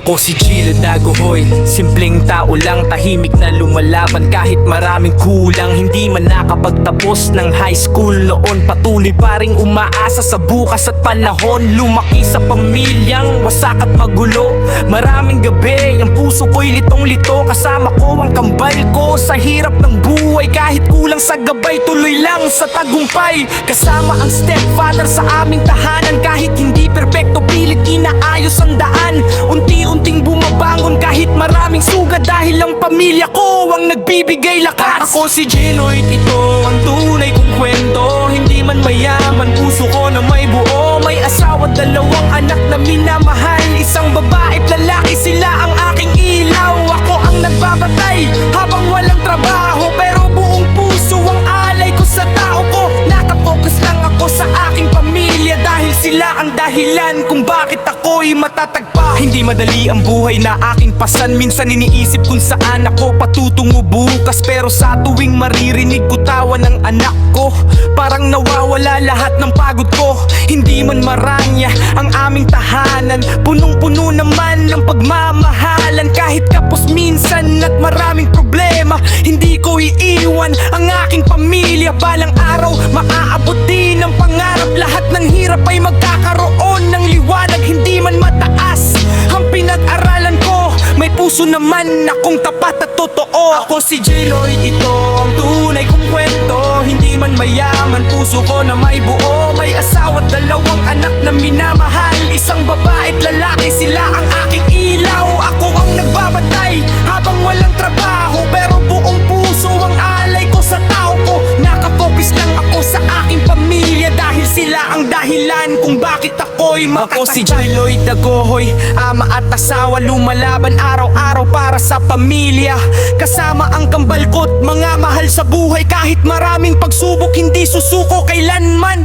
Ako si Gilo Dagohoy, simpleng tao lang, tahimik na lumalaban kahit maraming kulang. Hindi man nakapagtapos ng high school noon, patuloy pa ring umaasa sa bukas at panahon. Lumaki sa pamilyang wasak at magulo, maraming gabi ang puso ko'y litong-lito. Kasama ko ang kambal ko sa hirap ng buhay, kahit kulang sa gabay, tuloy lang sa tagumpay. Kasama ang stepfather sa aming tahanan, kahit hindi perpekto, pilit inaayos ang daan. Unti-unting bumabangon kahit maraming sugat, dahil ang pamilya ko ang nagbibigay lakas. Ako si Ginoid, ito ang tunay kong kwento. Hindi man mayaman, puso ko na may buo. May asawa, dalawang anak na minamahal, isang babae at lalaki, sila ang aking ilaw. Ako ang nagbabatay habang walang trabaho, pero buong puso ang alay ko sa tao ko. Nakapokus lang ako sa aking pamilya, dahil sila ang dahilan kung bakit ako'y matatagpa. Hindi madali ang buhay na aking pasan, minsan iniisip kung saan ako patutungo bukas. Pero sa tuwing maririnig ko tawa ng anak ko, parang nawawala lahat ng pagod ko. Hindi man maranya ang aming tahanan, punong-puno naman ng pagmamahalan. Kahit kapos minsan at maraming problema, hindi ko iiwan ang aking pamilya. Balang araw maaabot din ang pangarap, lahat ng hirap ay magkakaroon ng liwanag. Hindi man mataas ang pinag-aralan ko, may puso naman akong tapat at totoo. Ako si Giloid, ito ang tunay kong kwento. Hindi man mayaman, puso ko na may buo. May asawa at dalawang anak na minamahal, isang babae at lalaki, sila ang aking ilaw. Ako ang nagbabatay habang walang trabaho, pero buong puso ang alay ko sa tao ko. Nakafocus lang ako sa aking pamilya, dahil sila ang dahilan kung bakit ako'y makatagal. Ako si Giloid Dagohoy, ama at asawa, lumalaban araw-araw para sa pamilya. Kasama ang kambal ko't mga mahal sa buhay, kahit maraming pagsubok, hindi susuko kailanman.